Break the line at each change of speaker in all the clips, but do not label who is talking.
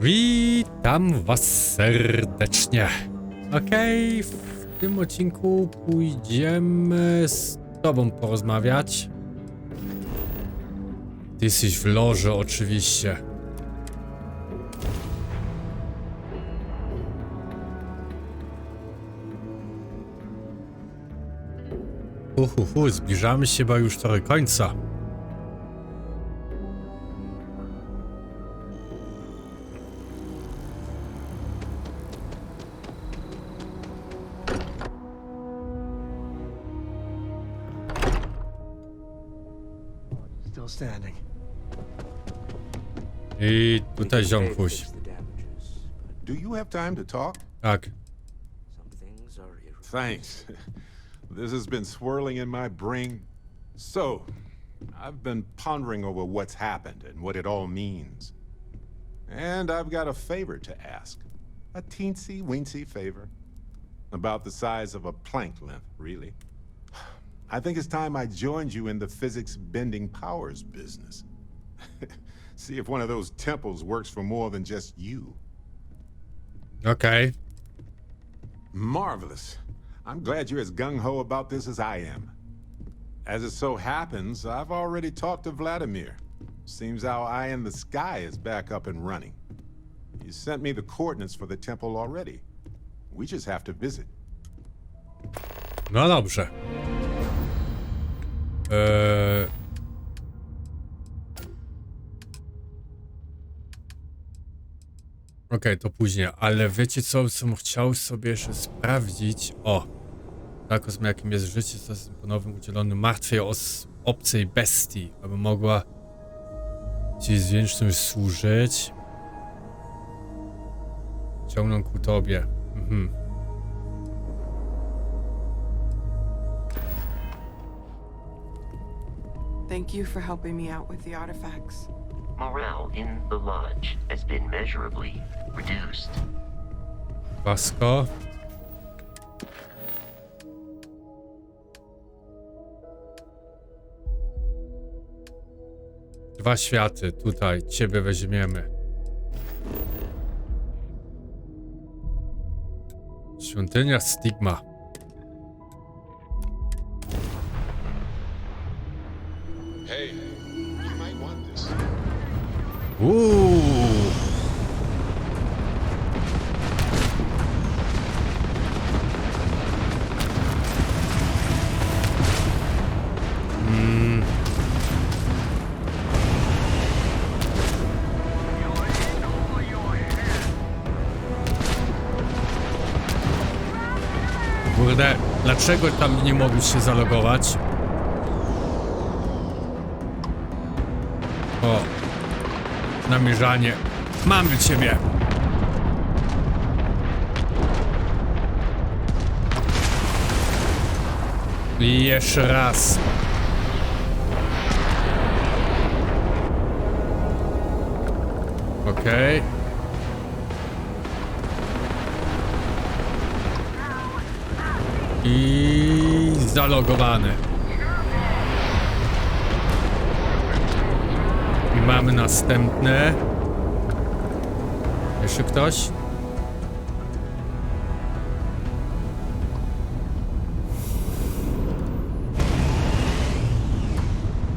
Witam was serdecznie. Okej, w tym odcinku pójdziemy z tobą porozmawiać. Ty jesteś w loży oczywiście. Zbliżamy się chyba już do końca. I tutaj ziomkuś.
Do you have time to talk?
Tak.
Thanks. This has been swirling in my brain. So, I've been pondering over what's happened and what it all means. And I've got a favor to ask. A teensy-weensy favor. About the size of a plank length, really. I think it's time I joined you in the physics-bending powers business. See if one of those temples works for more than just you.
Okay.
Marvelous. I'm glad you're as gung-ho about this as I am. As it so happens, I've already talked to Vladimir. Seems our eye in the sky is back up and running. He sent me the coordinates for the temple already. We just have to visit.
No dobrze. Okej, to później, ale wiecie co bym chciał sobie jeszcze sprawdzić? O! Tak, jakim jest życie, co jest po nowym udzielonym martwej obcej bestii, aby mogła ci z wieńczym służyć. Ciągną ku tobie.
Thank you for helping me out with the artifacts.
Morale in the lodge has been measurably reduced.
Wasko. Dwa światy, tutaj, ciebie weźmiemy. Świątynia Stigma.
Hey, you might want this.
Kurde, dlaczego tam nie mogli się zalogować? O, namierzanie. Mamy ciebie. I jeszcze raz. Okej. I zalogowany. I mamy następne. Jeszcze ktoś?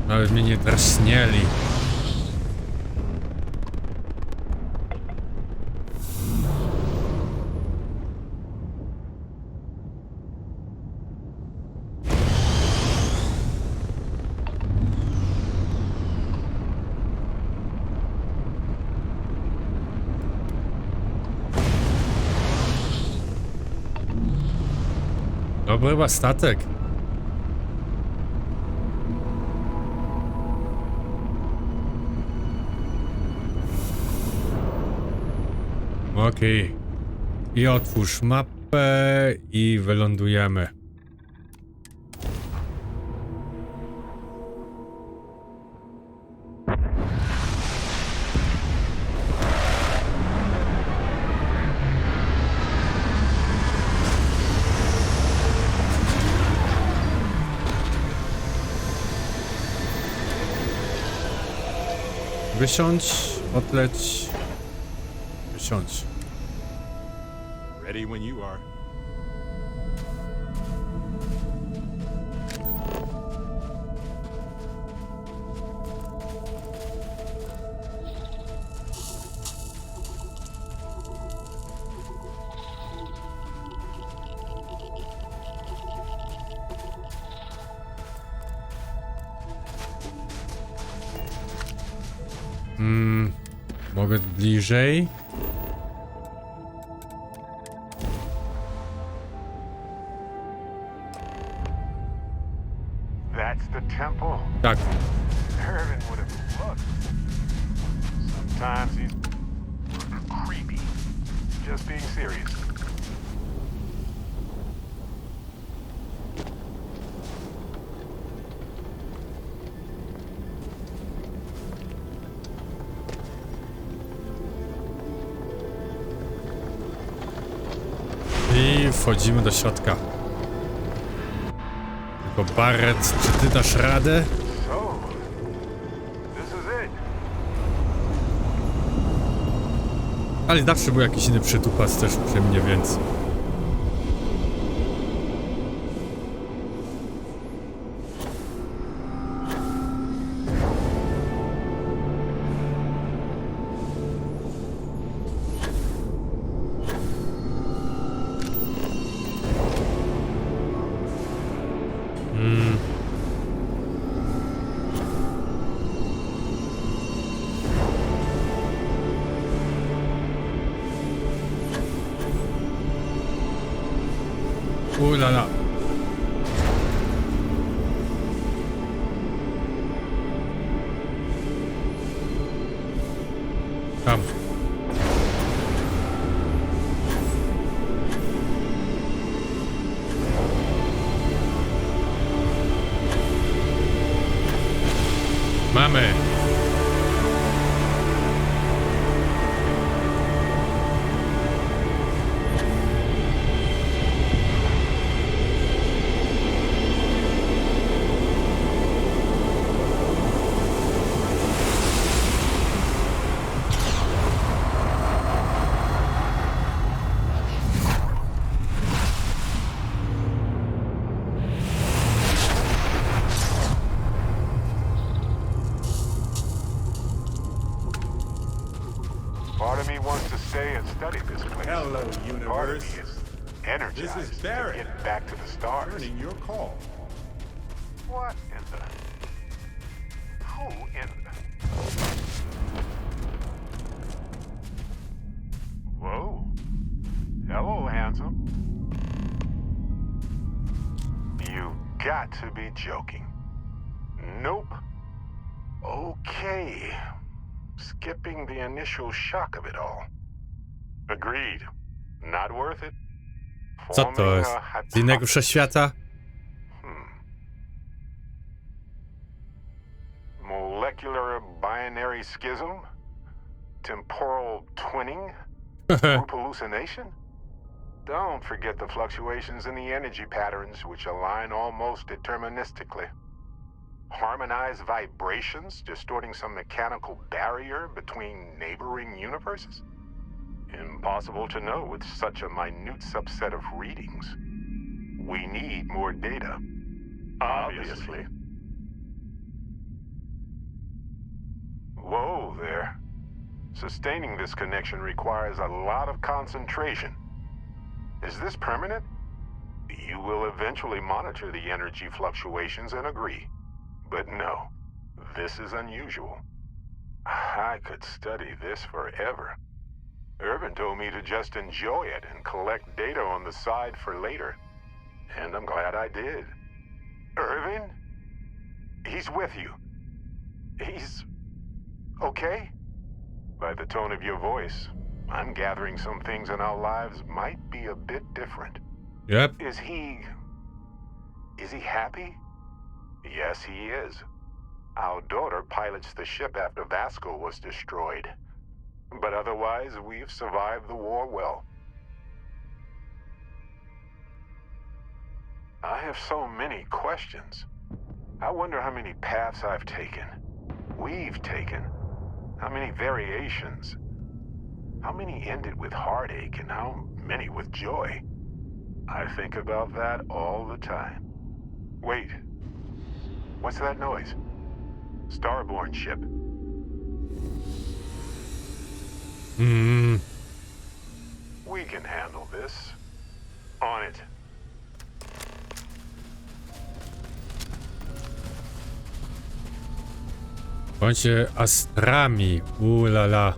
Nawet mnie nie draśnieli. Dobry chyba statek. Okej. I otwórz mapę i wylądujemy. Wysiądź, odleć. wsiąść.
Ready when you are.
Mogę bliżej?
That's the temple.
Tak.
Irvin would have looked. Sometimes he's creepy. Just being serious.
I wchodzimy do środka. Tylko Barret, czy ty dasz radę?
So, this is it.
Ale zawsze był jakiś inny przytupas też przy mnie, więc... Ulala. Tam. Mamy.
Part of me wants to stay and study this place.
Hello,
Part of
universe.
me is energized
This is
to
Barrett.
get back to the stars.
Returning your call.
What in the... Who in the... Whoa. Hello, handsome. You got to be joking. Nope. Okay. Skipping the initial shock of it all. Agreed. Not worth it.
Co to jest? Z innego wszechświata?
Molecular binary schism? Temporal twinning? Group hallucination? Don't forget the fluctuations in the energy patterns which align almost deterministically. Harmonized vibrations distorting some mechanical barrier between neighboring universes? Impossible to know with such a minute subset of readings. We need more data. Obviously. Whoa there. Sustaining this connection requires a lot of concentration. Is this permanent? You will eventually monitor the energy fluctuations and agree. But no, this is unusual. I could study this forever. Irvin told me to just enjoy it and collect data on the side for later. And I'm glad I did. Irvin? He's with you. He's... okay? By the tone of your voice, I'm gathering some things in our lives might be a bit different.
Yep.
Is he happy? Yes, he is. Our daughter pilots the ship after Vasco was destroyed. But otherwise, we've survived the war well. I have so many questions. I wonder how many paths I've taken. We've taken. How many variations. How many ended with heartache and how many with joy? I think about that all the time. Wait. What's that noise? Starborn ship. We can handle this. On it.
Bądźcie astrami. Ulala.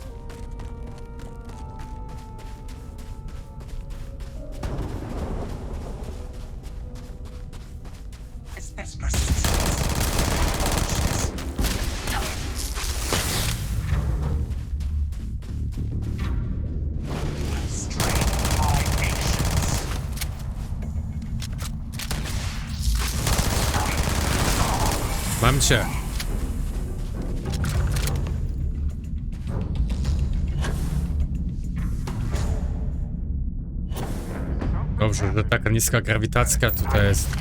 Mam cię. Dobrze, że taka niska grawitacja tutaj jest.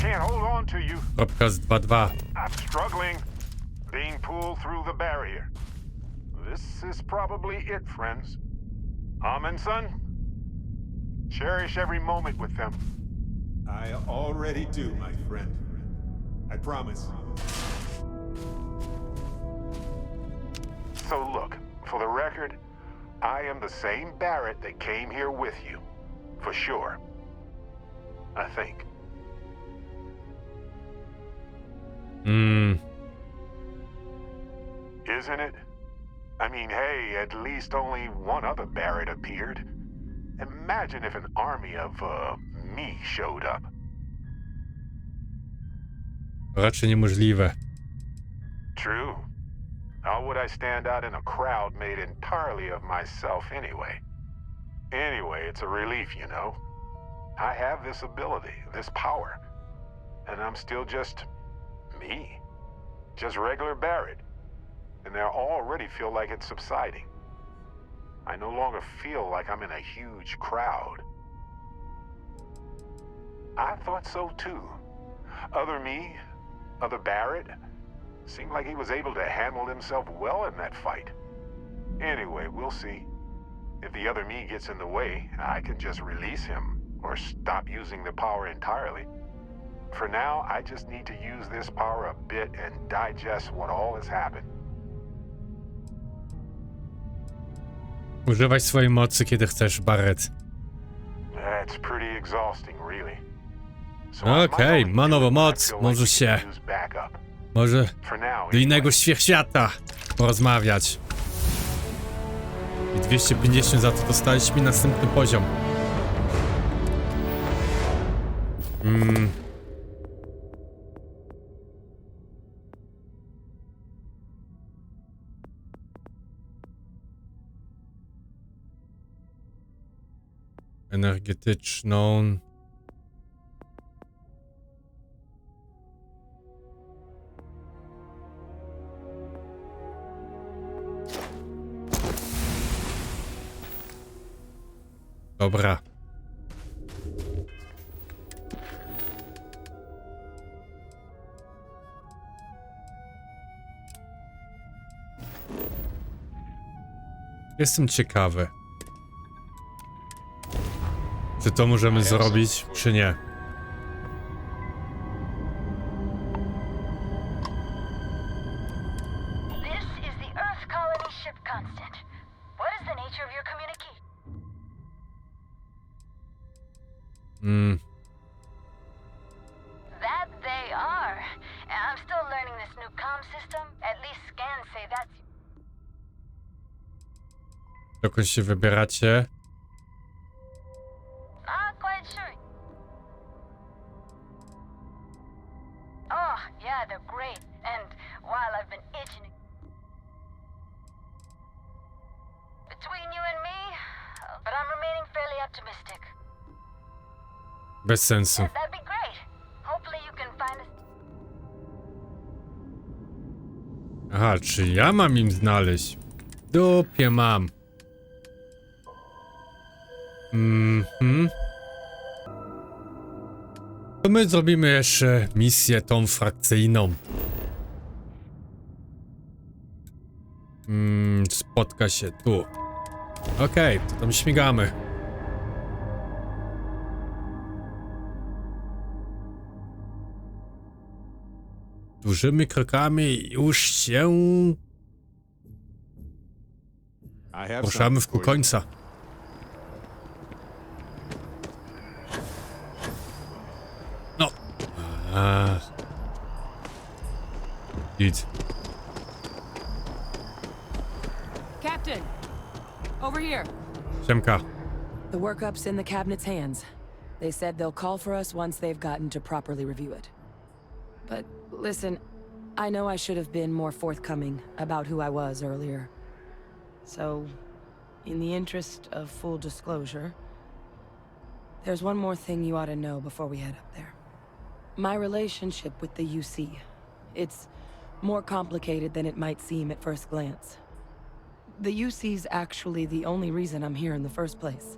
Kropka z 2-2.
I'm struggling, being pulled through the barrier. This is probably it, friends. Amundsen, cherish every moment with them.
I already do, my friend. I promise.
So look, for the record, I am the same Barrett that came here with you. For sure. I think. Isn't it? I mean, hey, at least only one other Barrett appeared. Imagine if an army of, me showed up.
Raczej niemożliwe.
True. How would I stand out in a crowd made entirely of myself anyway? Anyway, it's a relief, you know. I have this ability, this power. And I'm still just me. Just regular Barrett. And I already feel like it's subsiding. I no longer feel like I'm in a huge crowd. I thought so too. Other me, other Barrett, seemed like he was able to handle himself well in that fight. Anyway, we'll see. If the other me gets in the way, I can just release him or stop using the power entirely. For now, I just need to use this power a bit and digest what all has happened.
Używaj swojej mocy, kiedy chcesz, Barret.
That's pretty exhausting, really. So
Okej, ma nową moc, może się... Może do innego świata porozmawiać. I 250 za to dostaliśmy następny poziom. Energetyczną. Dobra. Jestem ciekawy, czy to możemy zrobić, czy nie.
This is the Earth colony ship constant. What is the nature of your communication? That they are. I'm still learning this new comm system. At least scans say that's...
Dokąd się wybieracie?
Not quite sure. Oh, yeah, they're great. And while I've been itching... Between you and me, but I'm remaining fairly optimistic.
Bez sensu.
That'd be great. Hopefully you can find us...
Aha, czy ja mam im znaleźć? W dupie mam. To my zrobimy jeszcze misję tą frakcyjną. Spotka się tu. Okej, to tam śmigamy. Dużymi krokami już się
I have
poruszamy w
something
ku
for you.
końca. No. Idź.
Captain! Over here.
Siemka.
The workup's in the cabinet's hands. They said they'll call for us once they've gotten to properly review it. But listen, I know I should have been more forthcoming about who I was earlier. So, in the interest of full disclosure, there's one more thing you ought to know before we head up there. My relationship with the UC. It's more complicated than it might seem at first glance. The UC's actually the only reason I'm here in the first place.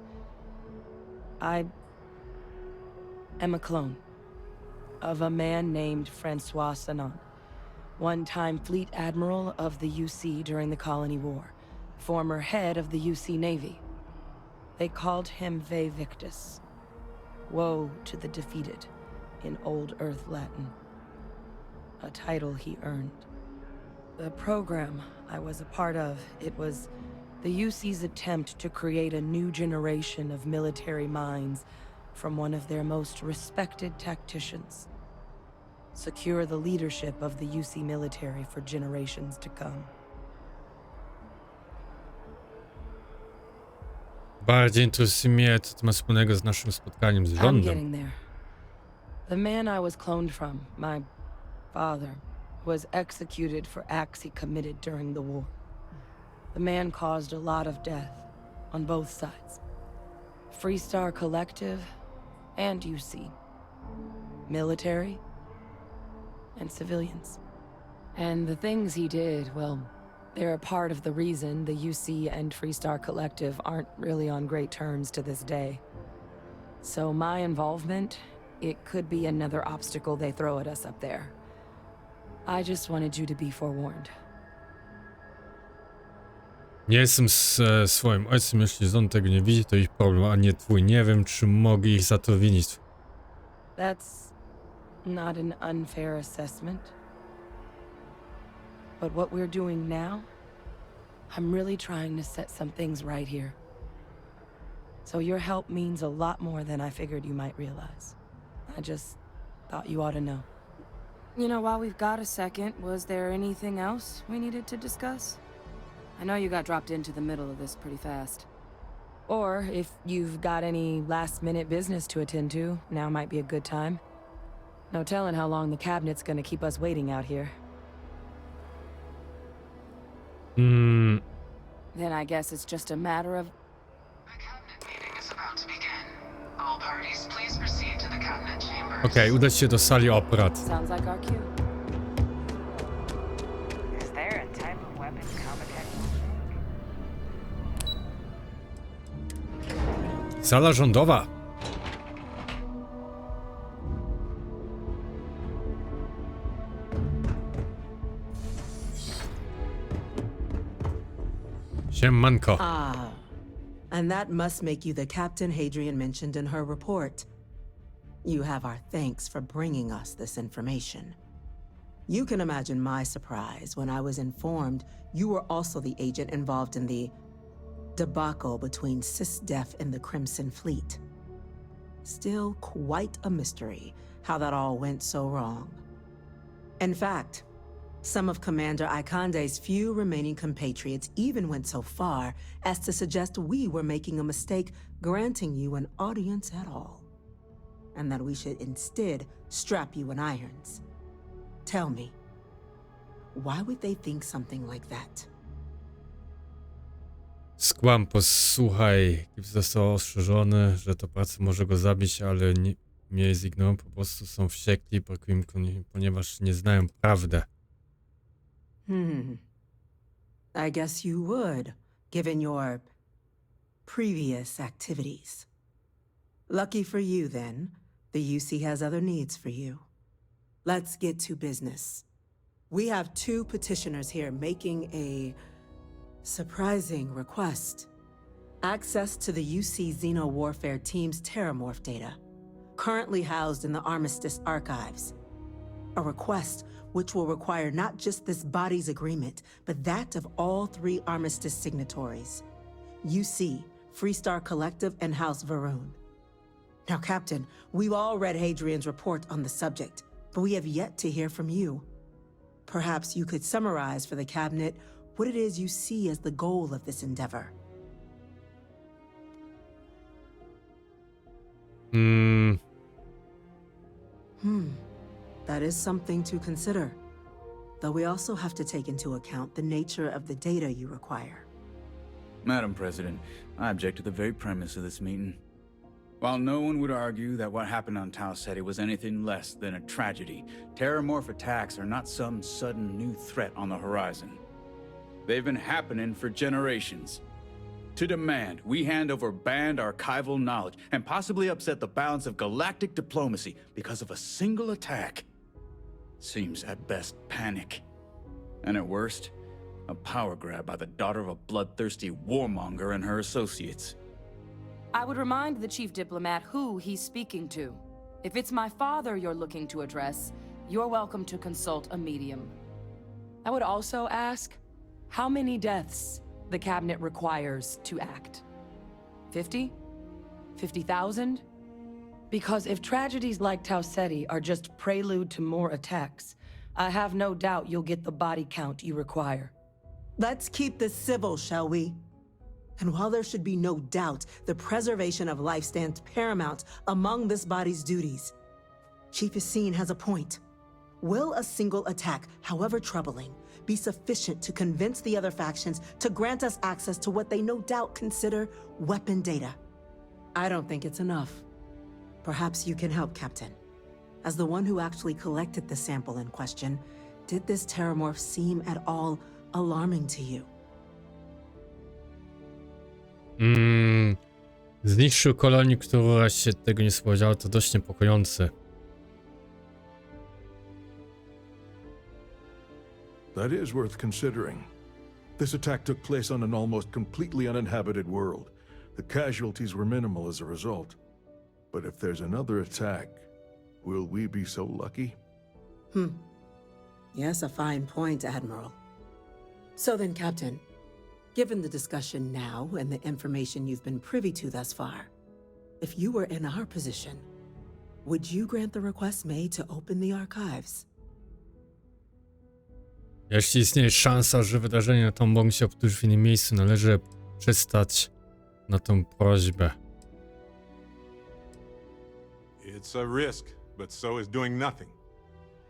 I am a clone of a man named Francois Sanon, one-time fleet admiral of the UC during the Colony War, former head of the UC Navy. They called him Vae Victus, woe to the defeated, in Old Earth Latin, a title he earned. The program I was a part of, it was the UC's attempt to create a new generation of military minds from one of their most respected tacticians. Secure the leadership of the UC military for generations to come.
Bardziej interesuje mnie, co to ma wspólnego z naszym spotkaniem z
I'm
rządem.
getting there. The man I was cloned from, my father, was executed for acts he committed during the war. The man caused a lot of death on both sides. Freestar Collective and UC. Military and civilians. And the things he did, well, they're a part of the reason the UC and Freestar Collective aren't really on great terms to this day. So my involvement, it could be another obstacle they throw at us up there. I just wanted you to be forewarned.
Nie jestem z swoim ojcem, jeśli on tego nie widzi, to ich problem, a nie twój. Nie wiem, czy mogę ich za to winić.
That's not an unfair assessment. But what we're doing now, I'm really trying to set some things right here. So your help means a lot more than I figured you might realize. I just thought you ought to know. You know, while we've got a second, was there anything else we needed to discuss? I know you got dropped into the middle of this pretty fast. Or if you've got any last-minute business to attend to, now might be a good time. No telling how long the cabinet's gonna keep us waiting out here. Then I guess it's just a matter of...
The cabinet meeting is about to begin. All parties, please proceed to the cabinet chambers.
Okej, udać się do sali obrad.
Sounds like our cue.
Is there a type of weapon competent?
Sala rządowa. Siemanko.
Ah, and that must make you the Captain Hadrian mentioned in her report. You have our thanks for bringing us this information. You can imagine my surprise when I was informed you were also the agent involved in the debacle between SysDef and the Crimson Fleet. Still quite a mystery how that all went so wrong. In fact, some of Commander Ikande's few remaining compatriots even went so far as to suggest we were making a mistake granting you an audience at all, and that we should instead strap you in irons. Tell me, why would they think something like that?
Skłam, posłuchaj. Został ostrzeżony, że to praca może go zabić, ale nie, mnie zignorują. Po prostu są wściekli, ponieważ nie znają prawdy.
I guess you would, given your previous activities. Lucky for you, then, the UC has other needs for you. Let's get to business. We have two petitioners here making a surprising request. access to the UC Xeno Warfare Team's Terramorph data, currently housed in the Armistice archives. A request which will require not just this body's agreement, but that of all 3 Armistice signatories: UC, Freestar Collective, and House Varun. Now, Captain, we've all read Hadrian's report on the subject, but we have yet to hear from you. Perhaps you could summarize for the Cabinet what it is you see as the goal of this endeavor. That is something to consider. Though we also have to take into account the nature of the data you require.
Madam President, I object to the very premise of this meeting. While no one would argue that what happened on Tau Ceti was anything less than a tragedy, terramorph attacks are not some sudden new threat on the horizon. They've been happening for generations. To demand we hand over banned archival knowledge and possibly upset the balance of galactic diplomacy because of a single attack seems at best panic. And at worst, a power grab by the daughter of a bloodthirsty warmonger and her associates.
I would remind the chief diplomat who he's speaking to. If it's my father you're looking to address, you're welcome to consult a medium. I would also ask how many deaths the Cabinet requires to act. 50? 50,000? Because if tragedies like Tau Ceti are just prelude to more attacks, I have no doubt you'll get the body count you require.
Let's keep this civil, shall we? And while there should be no doubt the preservation of life stands paramount among this body's duties, Chief Yassine has a point. Will a single attack, however troubling, be sufficient to convince the other factions to grant us access to what they no doubt consider weapon data? I don't think it's enough. Perhaps you can help, Captain. As the one who actually collected the sample in question, did this terramorph seem at all alarming to you?
Zniszczył kolonię, która się tego nie spodziewała, to dość niepokojące.
That is worth considering. This attack took place on an almost completely uninhabited world. The casualties were minimal as a result. But if there's another attack, will we be so lucky?
Yes, a fine point, Admiral. So then, Captain, given the discussion now and the information you've been privy to thus far, if you were in our position, would you grant the request made to open the archives?
Jeśli istnieje szansa, że wydarzenie na tą mogą się powtórzyć w innym miejscu, należy przystać na tą prośbę.
It's a risk, but so is doing nothing.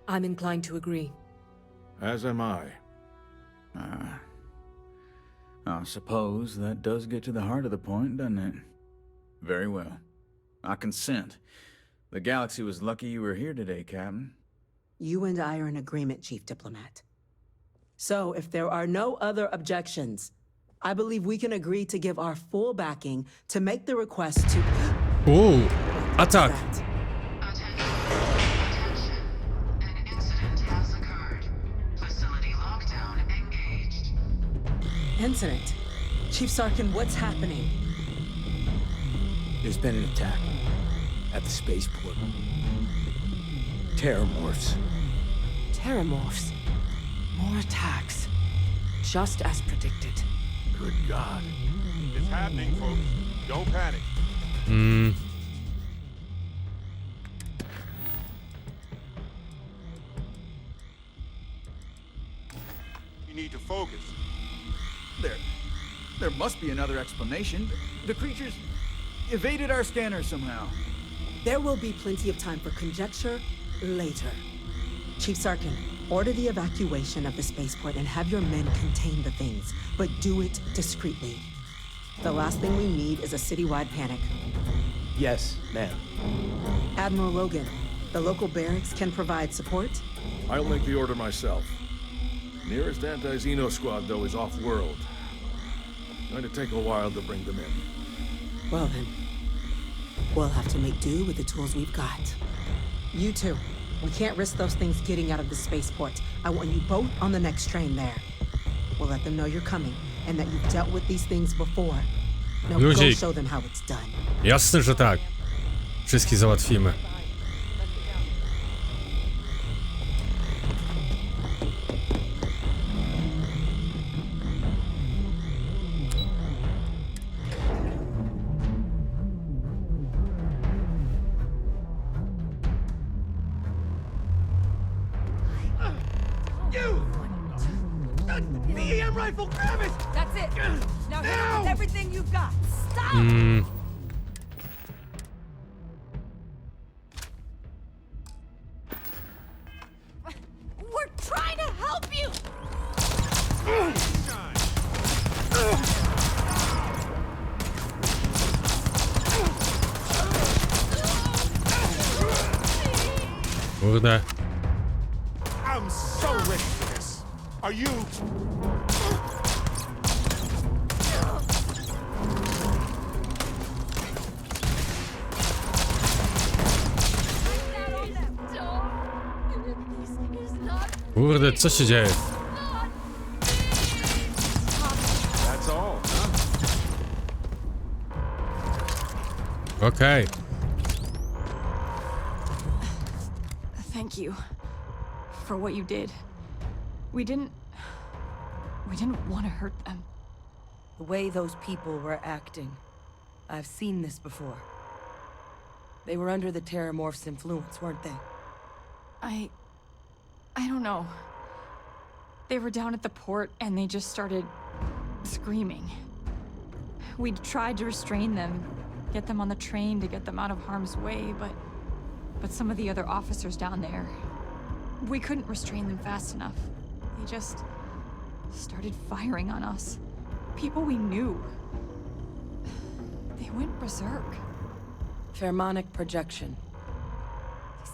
I'm inclined to agree.
As am I.
I suppose that does get to the heart of the point, doesn't it? Very well. I consent. The galaxy was lucky you were here today, Captain.
You and I are in agreement, Chief Diplomat. So, if there are no other objections, I believe we can agree to give our full backing to make the request to...
Ooh, attack!
Attention. An incident has occurred. Facility lockdown engaged.
Incident? Chief Sarkin, what's happening?
There's been an attack at the spaceport. Terramorphs.
Terramorphs. More attacks. Just as predicted.
Good God.
It's happening, folks. Don't panic. You need to focus.
There must be another explanation. The creatures evaded our scanner somehow.
There will be plenty of time for conjecture later. Chief Sarkin, order the evacuation of the spaceport and have your men contain the things, but do it discreetly. The last thing we need is a citywide panic.
Yes, ma'am.
Admiral Logan, the local barracks can provide support?
I'll make the order myself. Nearest anti-Xeno squad, though, is off-world. Going to take a while to bring them in.
Well then, we'll have to make do with the tools we've got. You two, we can't risk those things getting out of the spaceport. I want you both on the next train there. We'll let them know you're coming and that you've dealt with these things before. Now go
Luzik.
show them how it's done.
Jasne, że tak. Wszystkich załatwimy.
The EM rifle, grab it!
That's it. Now hit it with everything you've got. Stop!
We're trying to help you!
Kurde.
I'm so ready for this. Are you?
Kurde, co się dzieje?
That's all, huh?
Okej.
Thank you for what you did. We didn't want to hurt them.
The way those people were acting. I've seen this before. They were under the Terramorph's influence, weren't they?
I don't know. They were down at the port and they just started screaming. We tried to restrain them, get them on the train to get them out of harm's way, but some of the other officers down there, we couldn't restrain them fast enough. They just started firing on us. People we knew. They went berserk.
Pheromonic projection.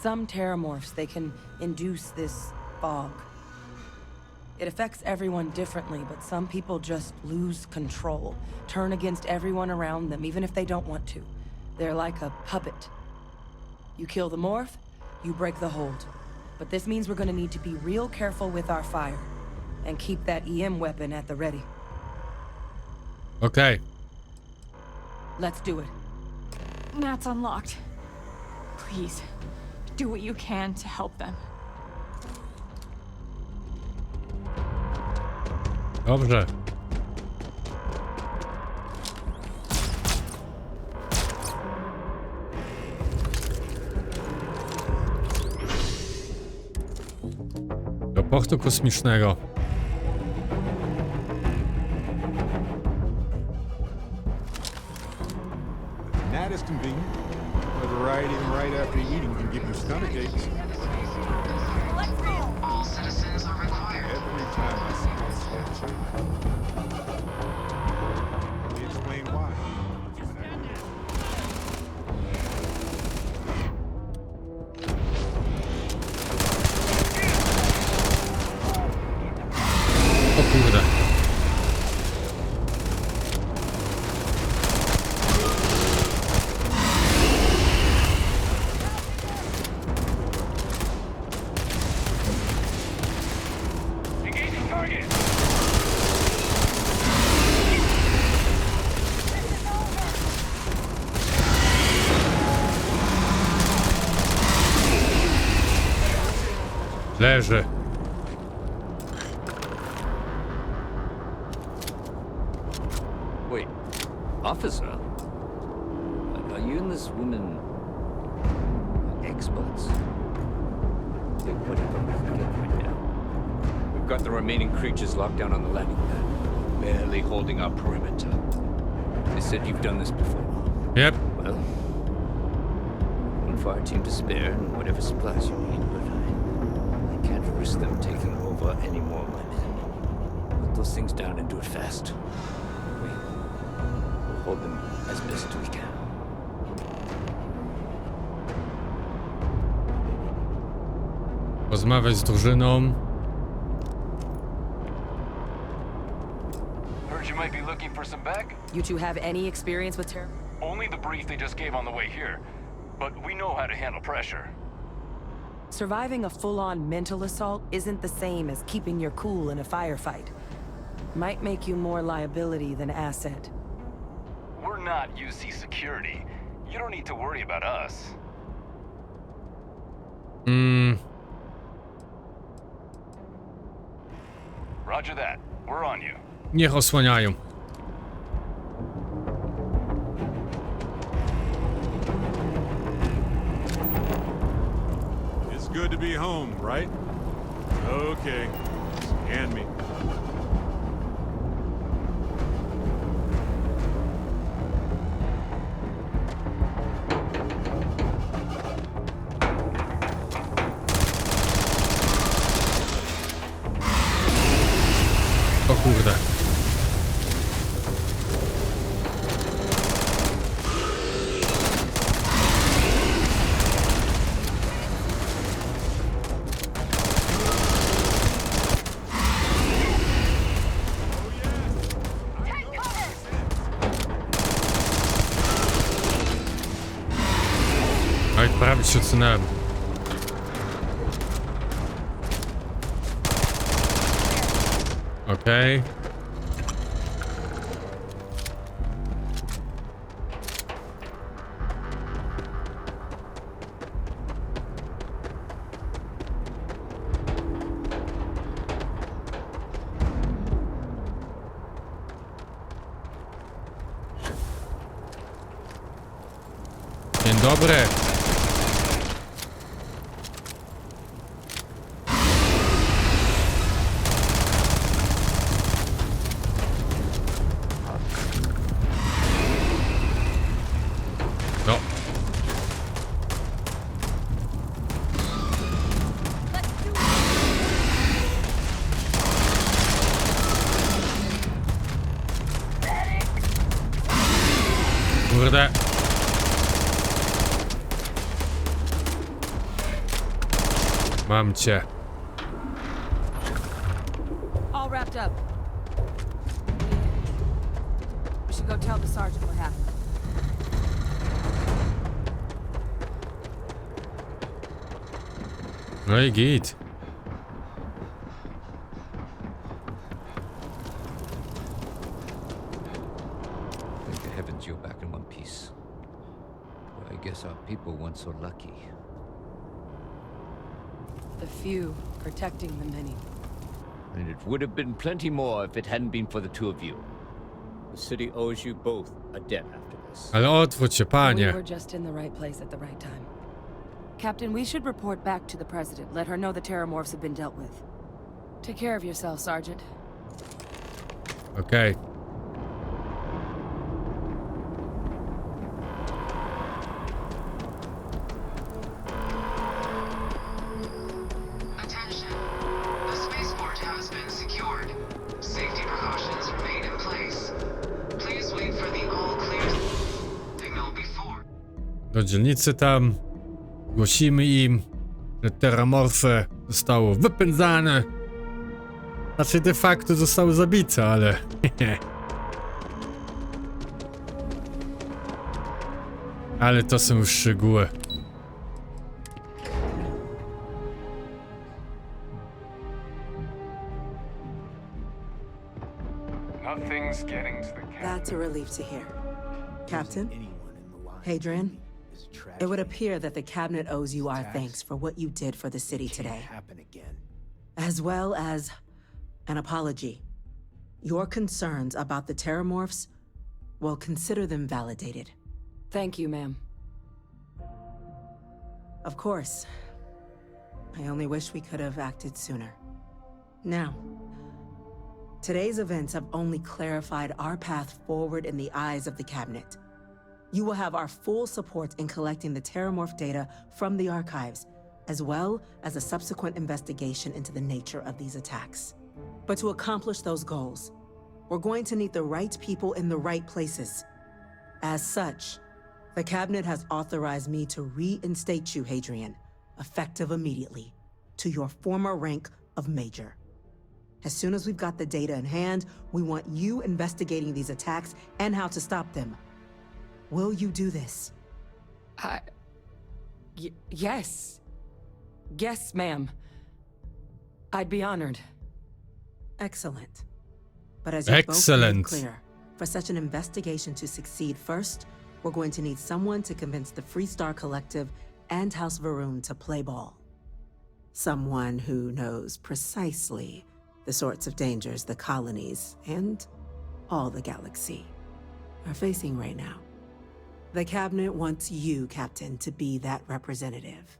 Some Terramorphs, they can induce this fog. It affects everyone differently, but some people just lose control, turn against everyone around them, even if they don't want to. They're like a puppet. You kill the morph, you break the hold. But this means we're gonna need to be real careful with our fire, and keep that EM weapon at the ready.
Okej.
Let's do it.
That's unlocked. Please, do what you can to help them.
Dobrze. Do portu kosmicznego.
That is convenient, but riding right after eating can give you stomach aches.
All citizens are required.
Every time I see that statue. Let me explain why.
O kurde. Leży.
Wait, officer? Are you and this woman experts? Whatever we can get right now. We've got the remaining creatures locked down on the landing pad, barely holding our perimeter. They said you've done this before.
Yep.
Well, one fire team to spare and whatever supplies you need, but I can't risk them taking over any more of my men. Put those things down and do it fast. We'll hold them as best we can.
Rozmawiać z drużyną.
Heard you might be looking for some back?
You two have any experience with terror?
Only the brief they just gave on the way here. But we know how to handle pressure.
Surviving a full-on mental assault isn't the same as keeping your cool in a firefight. Might make you more liability than asset.
We're not UC security. You don't need to worry about us. Roger that. We're on you.
Niech osłaniają.
It's good to be home, right? Okay. Scan me.
O kurde. Oj, prawie się odsunąłem. Okej. Dzień dobry. No. Kurde. Mam cię.
All wrapped up. We should go tell the sergeant what happened.
No i git.
Thank the heavens you're back in one piece. Well, I guess our people weren't so lucky.
The few protecting the many.
And it would have been plenty more if it hadn't been for the two of you. The city owes you both a debt after this.
Ale odwróć się,
We
panie.
were just in the right place at the right time. Captain, we should report back to the President. Let her know the terramorphs have been dealt with. Take care of yourself, Sergeant.
Okej.
Attention. The spaceport has been secured. Safety precautions remain in place. Please wait for the all clear signal before.
Do dzielnicy tam. Głosimy im, że terramorfy zostało wypędzane. Znaczy de facto zostały zabite, ale... ale to są już szczegóły.
Nothing's getting to the captain.
That's a relief to hear. Captain? Hadrian? It would appear that the cabinet owes you our thanks for what you did for the city today. As well as an apology. Your concerns about the terramorphs, well, consider them validated.
Thank you, ma'am.
Of course. I only wish we could have acted sooner. Now, today's events have only clarified our path forward in the eyes of the cabinet. You will have our full support in collecting the terramorph data from the archives, as well as a subsequent investigation into the nature of these attacks. But to accomplish those goals, we're going to need the right people in the right places. As such, the cabinet has authorized me to reinstate you, Hadrian, effective immediately, to your former rank of Major. As soon as we've got the data in hand, we want you investigating these attacks and how to stop them. Will you do this?
Yes. Yes, ma'am. I'd be honored.
Excellent. But as you've both made clear, For such an investigation to succeed, first, we're going to need someone to convince the Freestar Collective and House Varun to play ball. Someone who knows precisely the sorts of dangers the colonies and all the galaxy are facing right now. The cabinet wants you, Captain, to be that representative.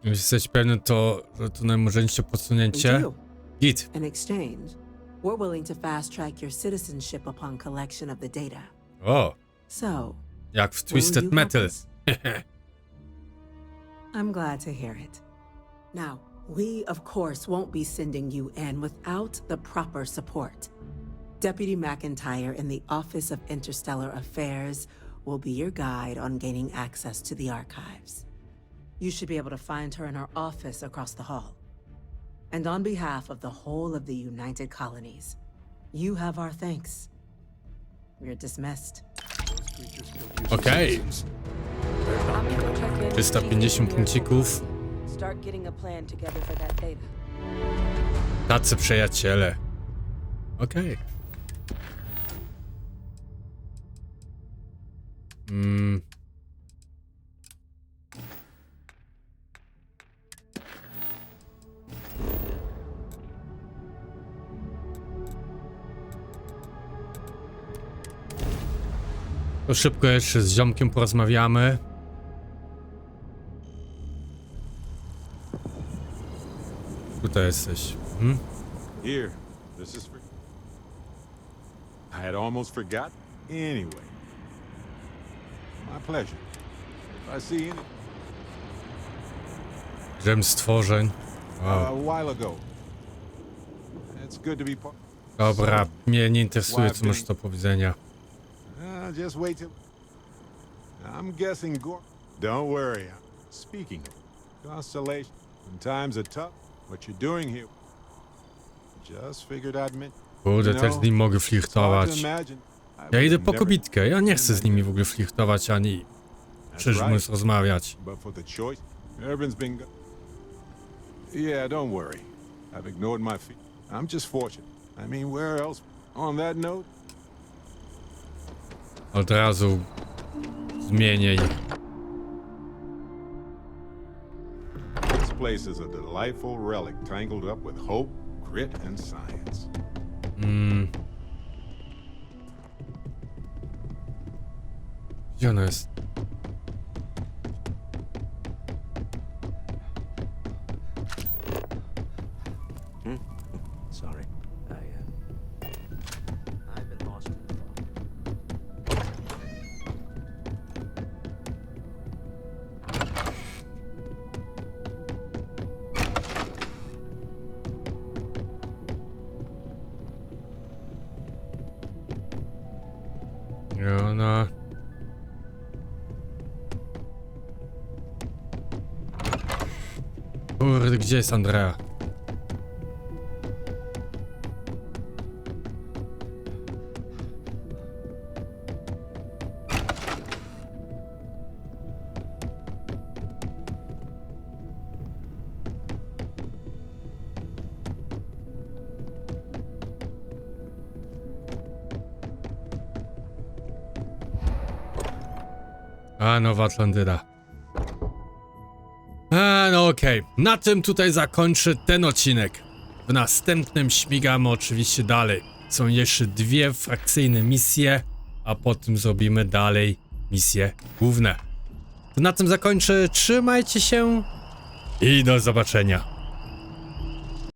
Jeśli jesteś pewny, to najmożniejsze podsunięcie. Git.
In exchange, we're willing to fast-track your citizenship upon collection of the data.
O.
So,
Jak w Twisted Metal.
I'm glad to hear it. Now, we, of course, won't be sending you in without the proper support. Deputy McIntyre in the Office of Interstellar Affairs will be your guide on gaining access to the archives. You should be able to find her in her office across the hall. And on behalf of the whole of the United Colonies, you have our thanks. You're dismissed.
Okej. 350 punkcików.
Start getting a plan together for that data.
Tacy przyjaciele. Okej. To szybko jeszcze z ziomkiem porozmawiamy. Tutaj jesteś.
Here, this is for... I had almost forgot. Anyway. My pleasure. If I see any...
Żem stworzeń. Wow.
A while ago. It's good to be part...
Dobra, mnie nie interesuje, co masz do powiedzenia.
Just wait till... I'm guessing Don't worry. Speaking of constellation, when times are tough, what you're doing here... Just figured I'd mention...
Kurde, też z nim mogę flirtować. Ja idę po kobitkę, ja nie chcę z nimi w ogóle flirtować, ani przyjść rozmawiać.
Yeah, don't worry. I've ignored my feet. I'm just fortunate. I mean, where else? On that note...
Od razu zmienię ich.
This place is a delightful relic tangled up with hope, grit, and science.
Gdzie ona jest?
Sorry. I've been lost.
I ona... Kurde, gdzie jest Andrea? A, Nowa Atlantyda. No okej. Na tym tutaj zakończę ten odcinek. W następnym śmigamy oczywiście dalej. Są jeszcze 2 frakcyjne misje, a potem zrobimy dalej misje główne. To na tym zakończę. Trzymajcie się i do zobaczenia.